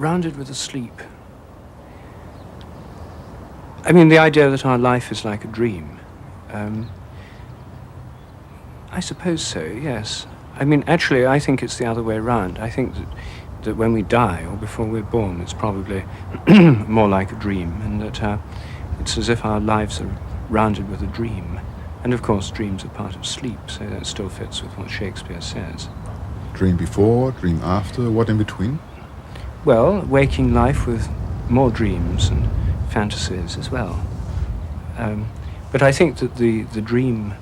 Rounded with a sleep. I mean, the idea that our life is like a dream. I suppose so, yes. I mean, actually, I think it's the other way around. I think that when we die, or before we're born, it's probably more like a dream, and that it's as if our lives are rounded with a dream. And of course, dreams are part of sleep, so that still fits with what Shakespeare says. Dream before, dream after, what in between? Well, waking life with more dreams and fantasies as well. But I think that the dream...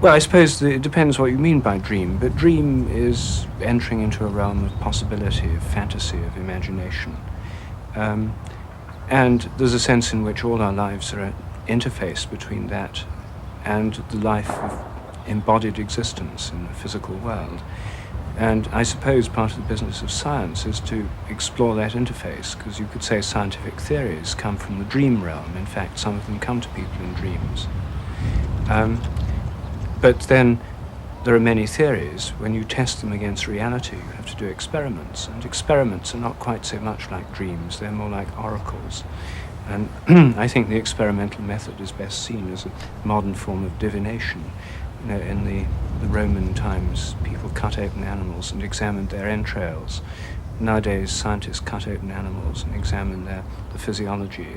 Well, I suppose it depends what you mean by dream, but dream is entering into a realm of possibility, of fantasy, of imagination. And there's a sense in which all our lives are an interface between that and the life of embodied existence in the physical world. And I suppose part of the business of science is to explore that interface, because you could say scientific theories come from the dream realm. In fact, some of them come to people in dreams. But then there are many theories. When you test them against reality, you have to do experiments. And experiments are not quite so much like dreams. They're more like oracles. And I think the experimental method is best seen as a modern form of divination. You know, in the Roman times, people cut open animals and examined their entrails. Nowadays, scientists cut open animals and examine the physiology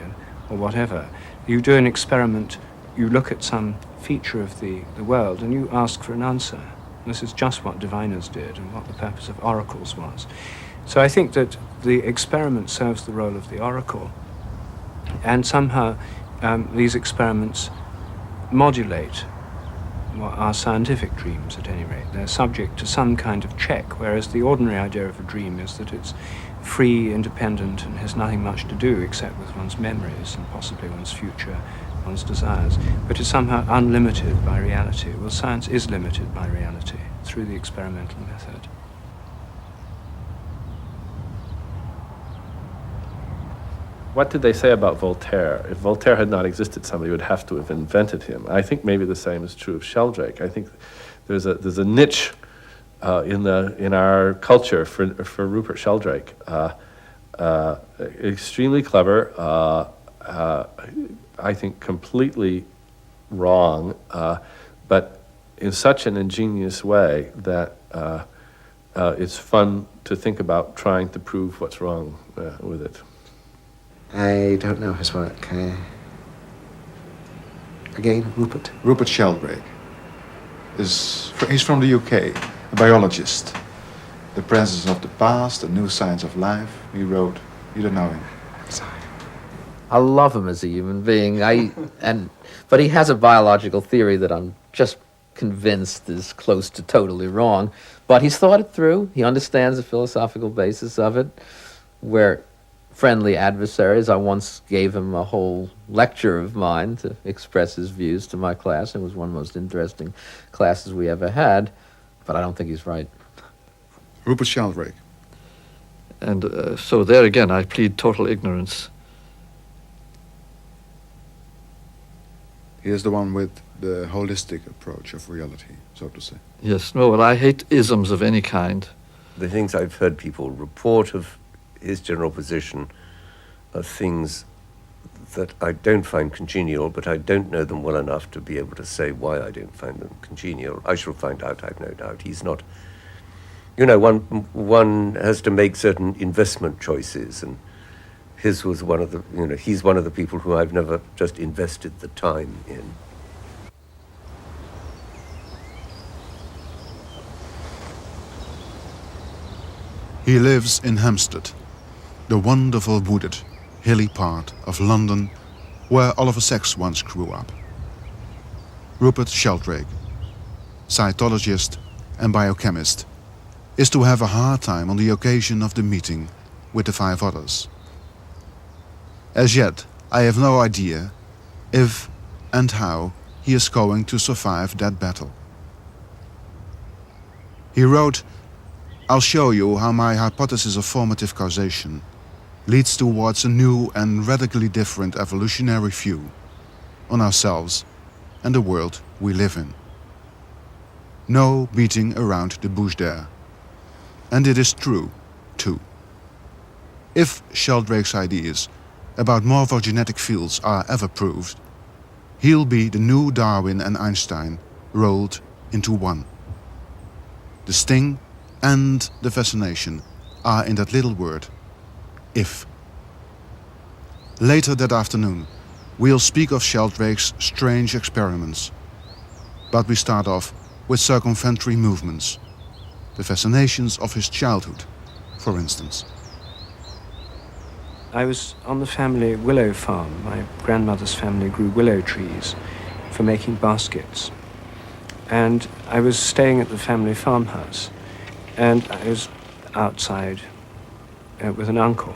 or whatever. You do an experiment, you look at some feature of the world, and you ask for an answer. This is just what diviners did and what the purpose of oracles was. So I think that the experiment serves the role of the oracle, and somehow these experiments modulate our scientific dreams, at any rate. They're subject to some kind of check, whereas the ordinary idea of a dream is that it's free, independent, and has nothing much to do except with one's memories and possibly one's future, one's desires, but is somehow unlimited by reality. Well, science is limited by reality through the experimental method. What did they say about Voltaire? If Voltaire had not existed, somebody would have to have invented him. I think maybe the same is true of Sheldrake. I think there's a niche in our culture for Rupert Sheldrake. Extremely clever, I think completely wrong, but in such an ingenious way that it's fun to think about trying to prove what's wrong with it. I don't know his work. Again, Rupert? Rupert Sheldrake. He's from the UK, a biologist. The Presence of the Past, A New Science of Life, he wrote. You don't know him? Sorry. I love him as a human being. But he has a biological theory that I'm just convinced is close to totally wrong. But he's thought it through. He understands the philosophical basis of it. We're friendly adversaries. I once gave him a whole lecture of mine to express his views to my class. It was one of the most interesting classes we ever had. But I don't think he's right. Rupert Sheldrake. And so there again, I plead total ignorance. He is the one with the holistic approach of reality, so to say. Yes, no, well, I hate isms of any kind. The things I've heard people report of his general position are things that I don't find congenial, but I don't know them well enough to be able to say why I don't find them congenial. I shall find out, I've no doubt. He's not... You know, one has to make certain investment choices, and his was one of the, he's one of the people who I've never just invested the time in. He lives in Hampstead, the wonderful wooded, hilly part of London where Oliver Sacks once grew up. Rupert Sheldrake, cytologist and biochemist, is to have a hard time on the occasion of the meeting with the 5 others. As yet, I have no idea if and how he is going to survive that battle. He wrote, "I'll show you how my hypothesis of formative causation leads towards a new and radically different evolutionary view on ourselves and the world we live in." No beating around the bush there. And it is true, too. If Sheldrake's ideas about morphogenetic fields are ever proved, he'll be the new Darwin and Einstein rolled into one. The sting and the fascination are in that little word, if. Later that afternoon, we'll speak of Sheldrake's strange experiments. But we start off with circumventory movements, the fascinations of his childhood, for instance. I was on the family willow farm. My grandmother's family grew willow trees for making baskets. And I was staying at the family farmhouse, and I was outside with an uncle.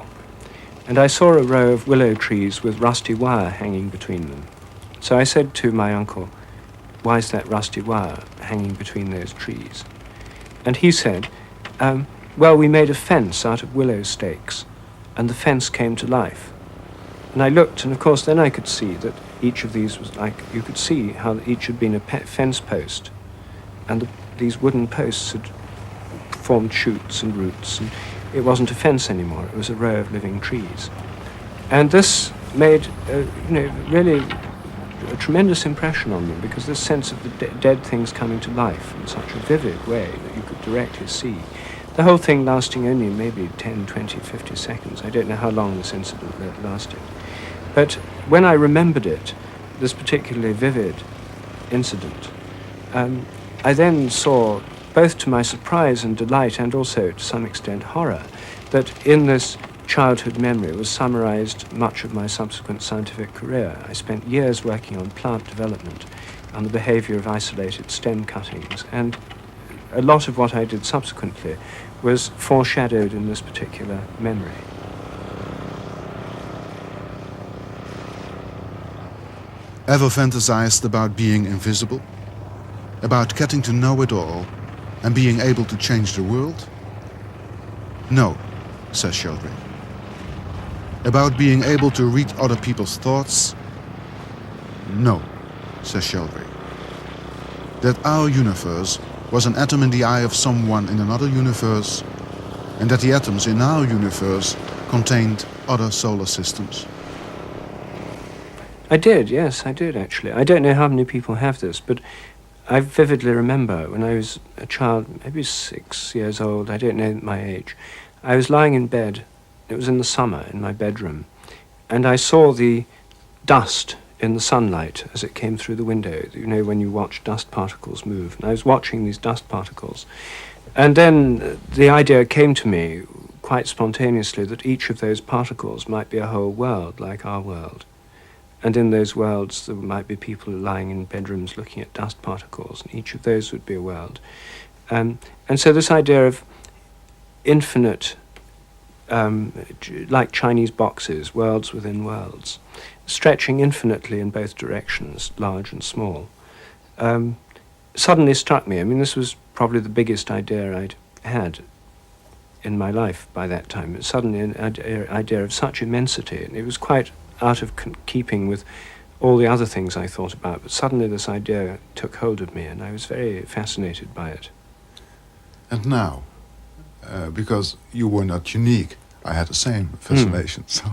And I saw a row of willow trees with rusty wire hanging between them. So I said to my uncle, "Why is that rusty wire hanging between those trees?" And he said, "Well, we made a fence out of willow stakes, and the fence came to life." And I looked, and of course then I could see that each of these was like, you could see how each had been a fence post, and these wooden posts had formed shoots and roots, and it wasn't a fence anymore, it was a row of living trees. And this made, really a tremendous impression on them, because this sense of the dead things coming to life in such a vivid way that you could directly see. The whole thing lasting only maybe 10, 20, 50 seconds. I don't know how long this incident lasted. But when I remembered it, this particularly vivid incident, I then saw, both to my surprise and delight, and also to some extent horror, that in this childhood memory was summarized much of my subsequent scientific career. I spent years working on plant development, on the behavior of isolated stem cuttings, and a lot of what I did subsequently was foreshadowed in this particular memory. Ever fantasized about being invisible? About getting to know it all and being able to change the world? No, says Sheldrake. About being able to read other people's thoughts? No, says Sheldrake. That our universe was an atom in the eye of someone in another universe, and that the atoms in our universe contained other solar systems. I did, yes, I did actually. I don't know how many people have this, but I vividly remember when I was a child, maybe 6 years old, I don't know my age, I was lying in bed, it was in the summer, in my bedroom, and I saw the dust in the sunlight as it came through the window, you know, when you watch dust particles move. And I was watching these dust particles. And then the idea came to me quite spontaneously that each of those particles might be a whole world, like our world. And in those worlds there might be people lying in bedrooms looking at dust particles, and each of those would be a world. And so this idea of infinite, like Chinese boxes, worlds within worlds, stretching infinitely in both directions, large and small, suddenly struck me. I mean, this was probably the biggest idea I'd had in my life by that time. It was suddenly an idea of such immensity, and it was quite out of keeping with all the other things I thought about, but suddenly this idea took hold of me, and I was very fascinated by it. And now, because you were not unique, I had the same fascination, so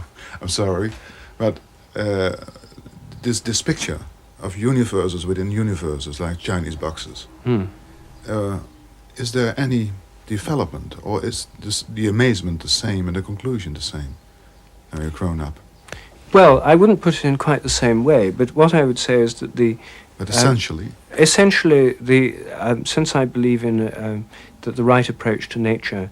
I'm sorry, but this picture of universes within universes, like Chinese boxes, is there any development, or is the amazement the same and the conclusion the same when you're grown up? Well, I wouldn't put it in quite the same way, but what I would say is that But essentially, since I believe in that the right approach to nature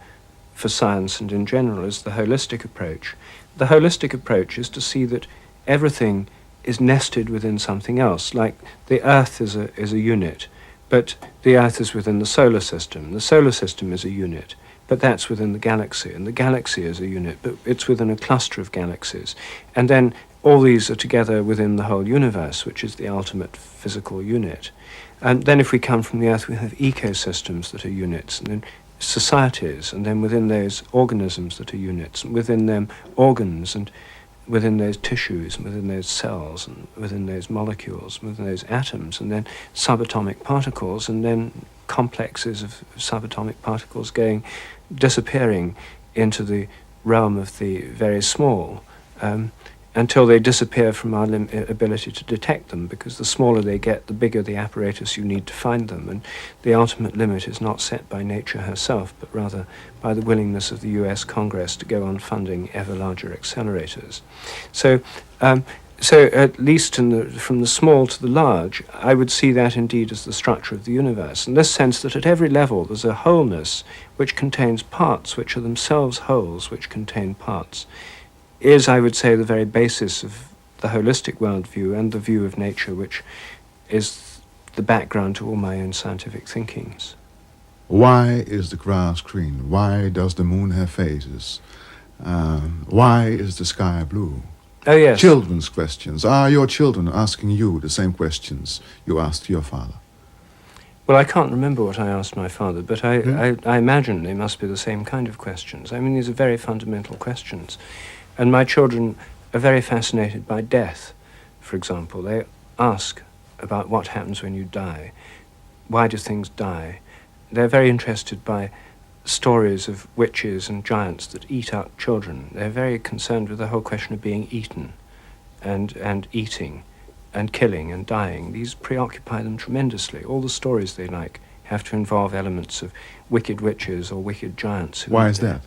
for science and in general is the holistic approach. The holistic approach is to see that everything is nested within something else, like the Earth is a unit, but the Earth is within the solar system. The solar system is a unit, but that's within the galaxy, and the galaxy is a unit, but it's within a cluster of galaxies. And then all these are together within the whole universe, which is the ultimate physical unit. And then if we come from the Earth, we have ecosystems that are units, and then societies, and then within those organisms that are units, and within them organs, and within those tissues, and within those cells, and within those molecules, within those atoms, and then subatomic particles, and then complexes of subatomic particles disappearing into the realm of the very small, until they disappear from our ability to detect them, because the smaller they get, the bigger the apparatus you need to find them, and the ultimate limit is not set by nature herself, but rather by the willingness of the US Congress to go on funding ever larger accelerators. So at least from the small to the large, I would see that indeed as the structure of the universe, in this sense that at every level there's a wholeness which contains parts, which are themselves wholes, which contain parts, is, I would say, the very basis of the holistic worldview and the view of nature, which is the background to all my own scientific thinkings. Why is the grass green? Why does the moon have phases? Why is the sky blue? Oh, yes. Children's questions. Are your children asking you the same questions you asked your father? Well, I can't remember what I asked my father, but I imagine they must be the same kind of questions. I mean, these are very fundamental questions. And my children are very fascinated by death, for example. They ask about what happens when you die. Why do things die? They're very interested by stories of witches and giants that eat up children. They're very concerned with the whole question of being eaten and eating and killing and dying. These preoccupy them tremendously. All the stories they like have to involve elements of wicked witches or wicked giants. Why is that?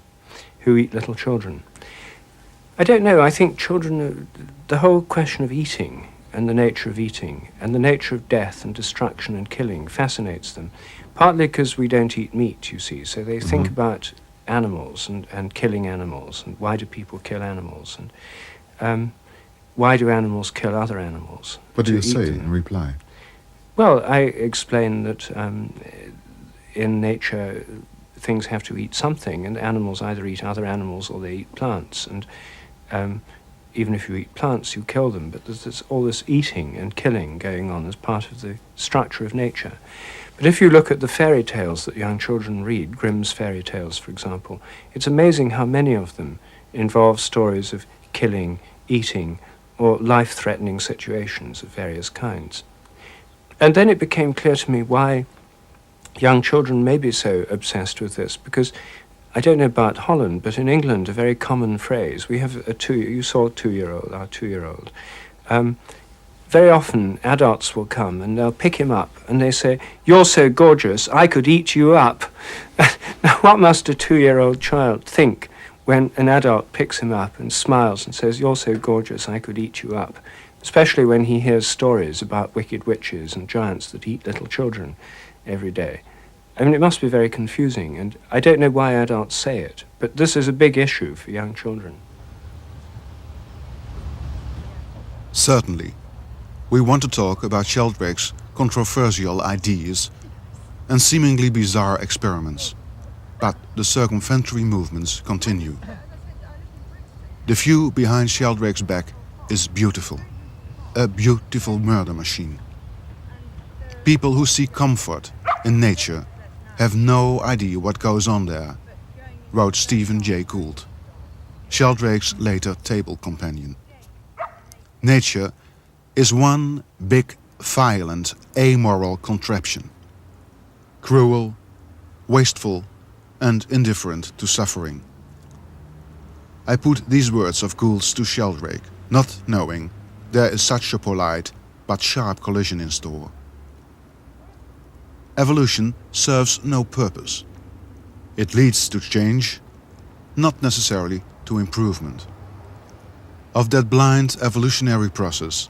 Who eat little children. I don't know. I think children, the whole question of eating and the nature of eating and the nature of death and destruction and killing fascinates them, partly because we don't eat meat, you see, so they think about animals and killing animals, and why do people kill animals, and why do animals kill other animals? What do you to eat say them? in reply? Well, I explain that in nature things have to eat something, and animals either eat other animals or they eat plants, and even if you eat plants, you kill them, but there's all this eating and killing going on as part of the structure of nature. But if you look at the fairy tales that young children read, Grimm's fairy tales, for example, it's amazing how many of them involve stories of killing, eating, or life-threatening situations of various kinds. And then it became clear to me why young children may be so obsessed with this, because I don't know about Holland, but in England, a very common phrase, we have you saw our two-year-old. Very often, adults will come and they'll pick him up and they say, "You're so gorgeous, I could eat you up." Now, what must a 2-year-old child think when an adult picks him up and smiles and says, "You're so gorgeous, I could eat you up"? Especially when he hears stories about wicked witches and giants that eat little children every day. I mean, it must be very confusing, and I don't know why adults say it, but this is a big issue for young children. Certainly, we want to talk about Sheldrake's controversial ideas and seemingly bizarre experiments, but the circumventory movements continue. The view behind Sheldrake's back is beautiful, a beautiful murder machine. People who seek comfort in nature have no idea what goes on there, wrote Stephen Jay Gould, Sheldrake's later table companion. Nature is one big, violent, amoral contraption, cruel, wasteful, and indifferent to suffering. I put these words of Gould's to Sheldrake, not knowing there is such a polite but sharp collision in store. Evolution serves no purpose. It leads to change, not necessarily to improvement. Of that blind evolutionary process,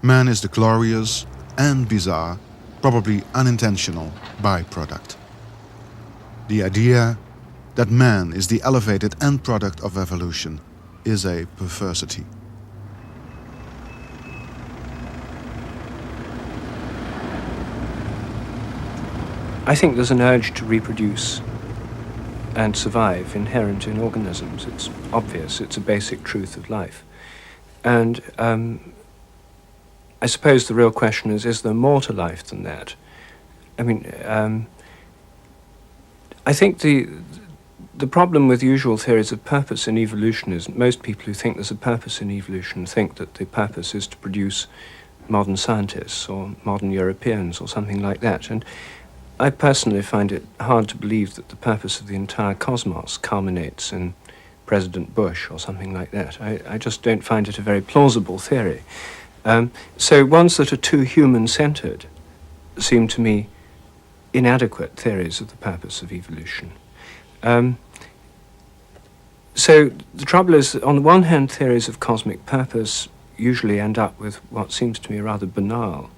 man is the glorious and bizarre, probably unintentional byproduct. The idea that man is the elevated end product of evolution is a perversity. I think there's an urge to reproduce and survive inherent in organisms. It's obvious, it's a basic truth of life. And I suppose the real question is there more to life than that? I mean, I think the problem with usual theories of purpose in evolution is most people who think there's a purpose in evolution think that the purpose is to produce modern scientists or modern Europeans or something like that. And I personally find it hard to believe that the purpose of the entire cosmos culminates in President Bush or something like that. I just don't find it a very plausible theory. So ones that are too human-centered seem to me inadequate theories of the purpose of evolution. So the trouble is that on the one hand, theories of cosmic purpose usually end up with what seems to me a rather banal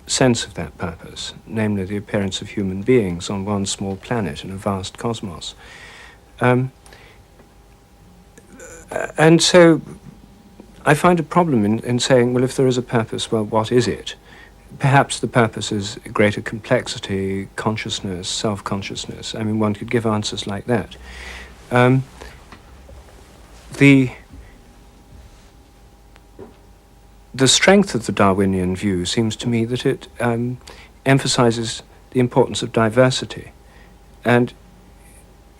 sense of that purpose, namely the appearance of human beings on one small planet in a vast cosmos. And so I find a problem in saying, well, if there is a purpose, well, what is it? Perhaps the purpose is greater complexity, consciousness, self-consciousness. I mean, one could give answers like that. The strength of the Darwinian view seems to me that it emphasizes the importance of diversity. And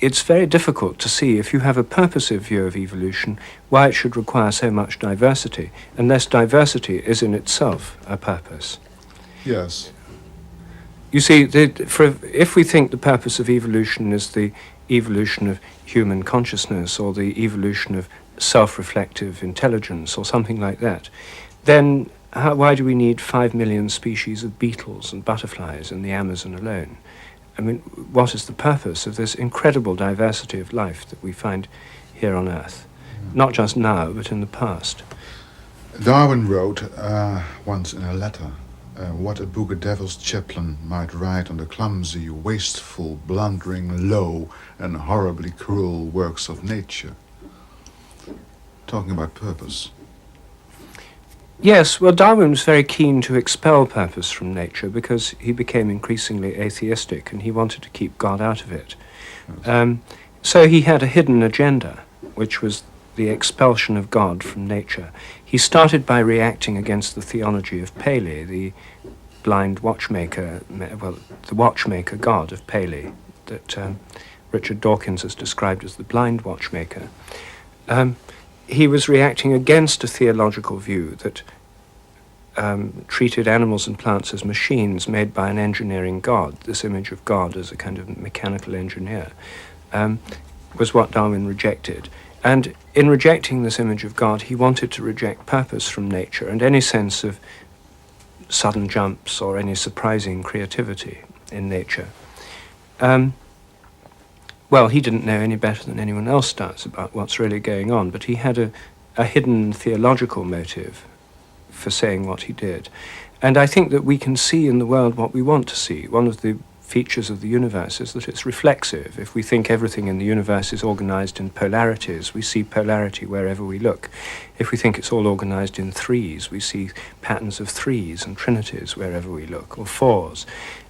it's very difficult to see, if you have a purposive view of evolution, why it should require so much diversity, unless diversity is in itself a purpose. Yes. You see, if we think the purpose of evolution is the evolution of human consciousness or the evolution of self-reflective intelligence or something like that, then why do we need 5 million species of beetles and butterflies in the Amazon alone? I mean, what is the purpose of this incredible diversity of life that we find here on Earth? Not just now, but in the past. Darwin wrote once in a letter what a book a devil's chaplain might write on the clumsy, wasteful, blundering, low, and horribly cruel works of nature. Talking about purpose. Yes, well, Darwin was very keen to expel purpose from nature because he became increasingly atheistic and he wanted to keep God out of it. So he had a hidden agenda, which was the expulsion of God from nature. He started by reacting against the theology of Paley, the blind watchmaker, well, the watchmaker god of Paley, that Richard Dawkins has described as the blind watchmaker. He was reacting against a theological view that treated animals and plants as machines made by an engineering god. This image of God as a kind of mechanical engineer was what Darwin rejected. And in rejecting this image of God, he wanted to reject purpose from nature and any sense of sudden jumps or any surprising creativity in nature. Well, he didn't know any better than anyone else does about what's really going on, but he had a hidden theological motive for saying what he did. And I think that we can see in the world what we want to see. One of the features of the universe is that it's reflexive. If we think everything in the universe is organized in polarities, we see polarity wherever we look. If we think it's all organized in threes, we see patterns of threes and trinities wherever we look, or fours.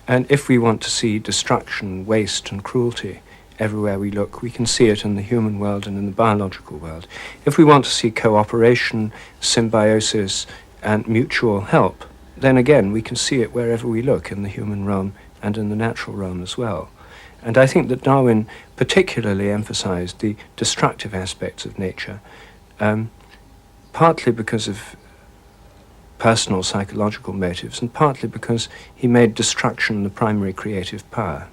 And if we want to see destruction, waste, and cruelty everywhere we look, we can see it in the human world and in the biological world. If we want to see cooperation, symbiosis, and mutual help, then again we can see it wherever we look in the human realm and in the natural realm as well. And I think that Darwin particularly emphasized the destructive aspects of nature, partly because of personal psychological motives and partly because he made destruction the primary creative power.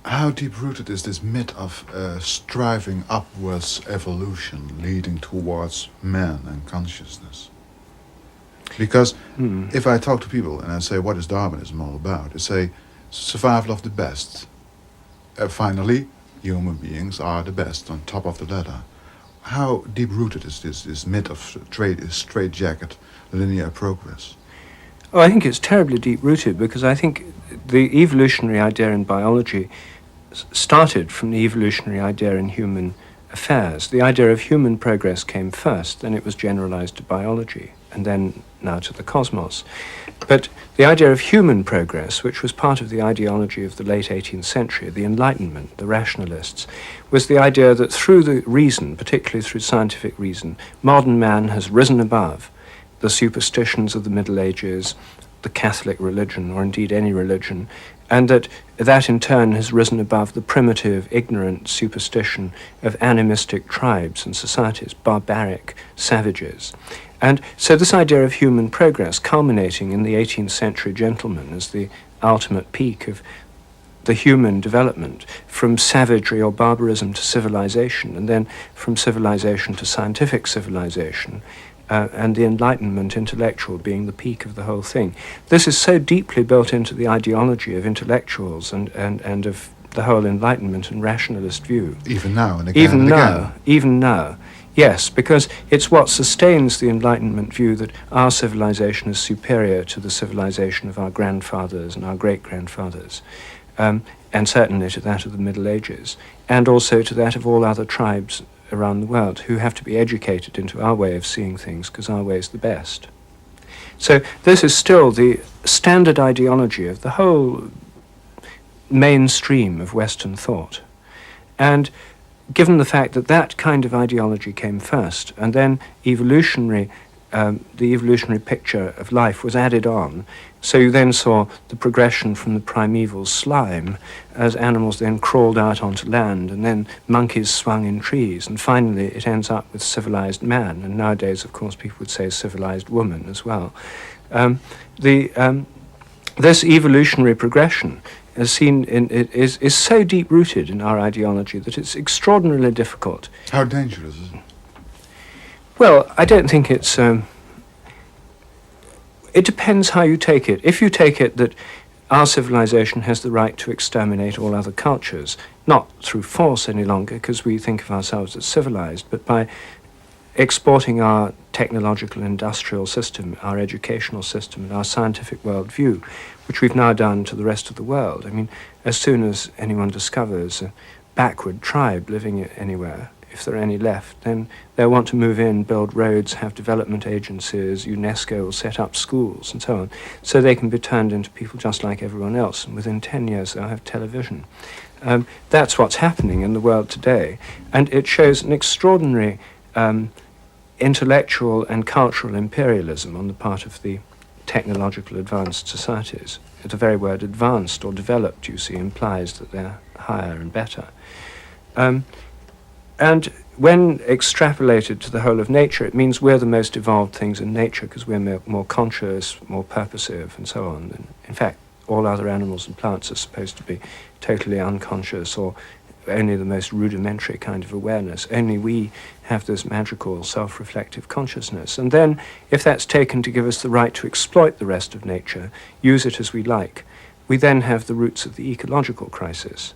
How deep-rooted is this myth of striving upwards evolution leading towards man and consciousness? Because if I talk to people and I say, what is Darwinism all about? They say, survival of the best. Finally, human beings are the best, on top of the ladder. How deep-rooted is this myth of straitjacket, linear progress? Oh, I think it's terribly deep-rooted because I think the evolutionary idea in biology started from the evolutionary idea in human affairs. The idea of human progress came first, then it was generalized to biology, and then now to the cosmos. But the idea of human progress, which was part of the ideology of the late 18th century, the Enlightenment, the rationalists, was the idea that through the reason, particularly through scientific reason, modern man has risen above the superstitions of the Middle Ages, the Catholic religion, or indeed any religion, and that in turn has risen above the primitive, ignorant superstition of animistic tribes and societies, barbaric savages. And so this idea of human progress, culminating in the 18th century gentleman as the ultimate peak of the human development, from savagery or barbarism to civilization, and then from civilization to scientific civilization, and the Enlightenment intellectual being the peak of the whole thing. This is so deeply built into the ideology of intellectuals and of the whole Enlightenment and rationalist view. Even now and again and again. Even now, yes, because it's what sustains the Enlightenment view that our civilization is superior to the civilization of our grandfathers and our great-grandfathers, and certainly to that of the Middle Ages, and also to that of all other tribes around the world who have to be educated into our way of seeing things because our way is the best. So this is still the standard ideology of the whole mainstream of Western thought. And given the fact that that kind of ideology came first, and then the evolutionary picture of life was added on, so you then saw the progression from the primeval slime as animals then crawled out onto land, and then monkeys swung in trees, and finally it ends up with civilized man, and nowadays, of course, people would say civilized woman as well. This evolutionary progression is so deep-rooted in our ideology that it's extraordinarily difficult. How dangerous is it? Well, I don't think it's... it depends how you take it. If you take it that our civilization has the right to exterminate all other cultures, not through force any longer, because we think of ourselves as civilized, but by exporting our technological industrial system, our educational system, and our scientific worldview, which we've now done to the rest of the world. I mean, as soon as anyone discovers a backward tribe living anywhere, if there are any left, then they'll want to move in, build roads, have development agencies, UNESCO will set up schools and so on, so they can be turned into people just like everyone else, and within 10 years they'll have television. That's what's happening in the world today, and it shows an extraordinary intellectual and cultural imperialism on the part of the technological advanced societies. The very word advanced or developed, you see, implies that they're higher and better. And when extrapolated to the whole of nature, it means we're the most evolved things in nature because we're more conscious, more purposive, and so on. And in fact, all other animals and plants are supposed to be totally unconscious or only the most rudimentary kind of awareness. Only we have this magical self-reflective consciousness. And then, if that's taken to give us the right to exploit the rest of nature, use it as we like, we then have the roots of the ecological crisis.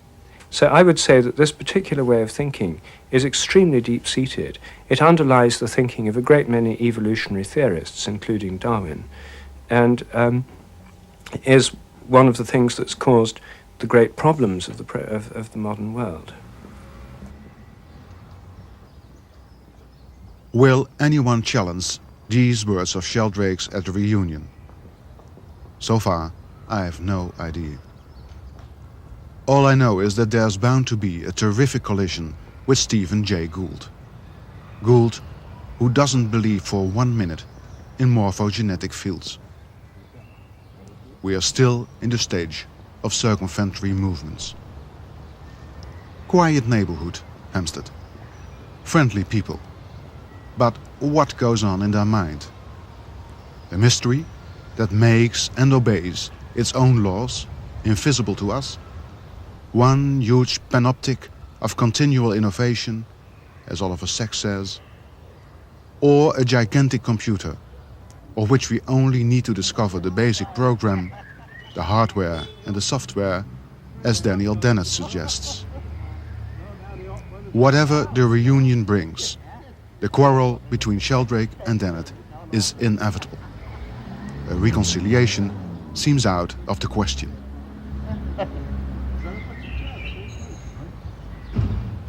So I would say that this particular way of thinking is extremely deep-seated. It underlies the thinking of a great many evolutionary theorists, including Darwin, and is one of the things that's caused the great problems of the modern world. Will anyone challenge these words of Sheldrake's at the reunion? So far, I have no idea. All I know is that there's bound to be a terrific collision with Stephen Jay Gould. Gould, who doesn't believe for 1 minute in morphogenetic fields. We are still in the stage of circumventory movements. Quiet neighborhood, Hampstead. Friendly people. But what goes on in their mind? A mystery that makes and obeys its own laws, invisible to us? One huge panoptic of continual innovation, as Oliver Sacks says, or a gigantic computer, of which we only need to discover the basic program, the hardware and the software, as Daniel Dennett suggests. Whatever the reunion brings, the quarrel between Sheldrake and Dennett is inevitable. A reconciliation seems out of the question.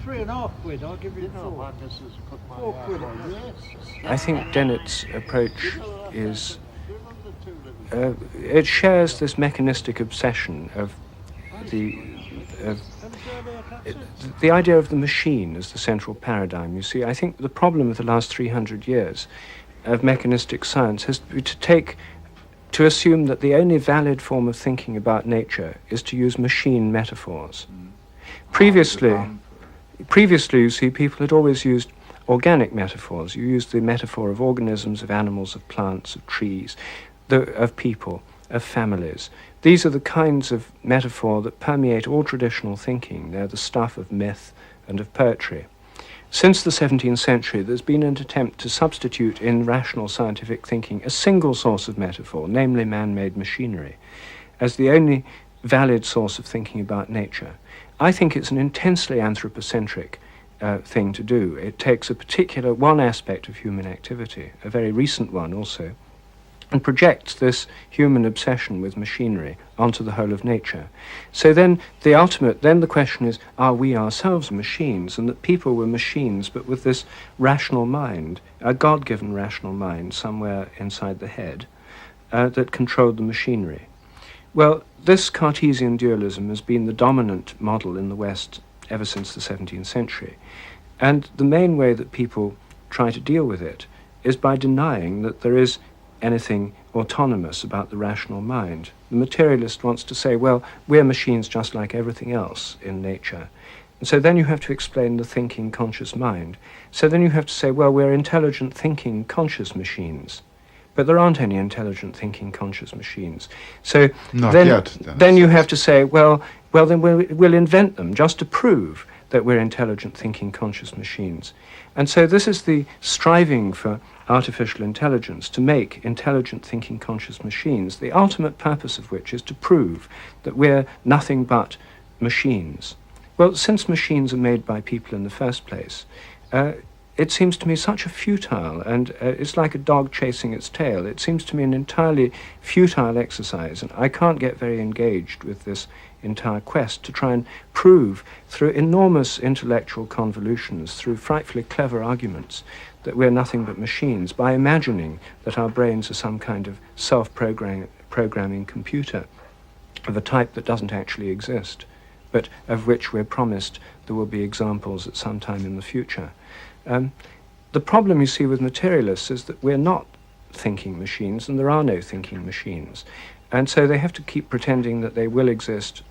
£3.50, I'll give you 4. 4 quid. I think Dennett's approach is... it shares this mechanistic obsession of the idea of the machine as the central paradigm. You see, I think the problem of the last 300 years of mechanistic science has been to to assume that the only valid form of thinking about nature is to use machine metaphors. Previously, you see, people had always used organic metaphors. You used the metaphor of organisms, of animals, of plants, of trees, of people, of families. These are the kinds of metaphor that permeate all traditional thinking. They're the stuff of myth and of poetry. Since the 17th century, there's been an attempt to substitute in rational scientific thinking a single source of metaphor, namely man-made machinery, as the only valid source of thinking about nature. I think it's an intensely anthropocentric thing to do. It takes a particular one aspect of human activity, a very recent one also, and projects this human obsession with machinery onto the whole of nature. So then the question is, are we ourselves machines? And that people were machines, but with this rational mind, a God-given rational mind somewhere inside the head, that controlled the machinery. Well, this Cartesian dualism has been the dominant model in the West ever since the 17th century. And the main way that people try to deal with it is by denying that there is anything autonomous about the rational mind. The materialist wants to say, well, we're machines just like everything else in nature. And so then you have to explain the thinking, conscious mind. So then you have to say, well, we're intelligent, thinking, conscious machines. But there aren't any intelligent, thinking, conscious machines. So Not then, yet, then you have to say, well, then we'll invent them just to prove that we're intelligent, thinking, conscious machines. And so this is the striving for artificial intelligence, to make intelligent, thinking, conscious machines, the ultimate purpose of which is to prove that we're nothing but machines. Well, since machines are made by people in the first place, it seems to me such a futile, and it's like a dog chasing its tail. It seems to me an entirely futile exercise, and I can't get very engaged with this entire quest to try and prove through enormous intellectual convolutions, through frightfully clever arguments, that we're nothing but machines, by imagining that our brains are some kind of self-programming computer of a type that doesn't actually exist, but of which we're promised there will be examples at some time in the future. The problem you see with materialists is that we're not thinking machines, and there are no thinking machines. And so they have to keep pretending that they will exist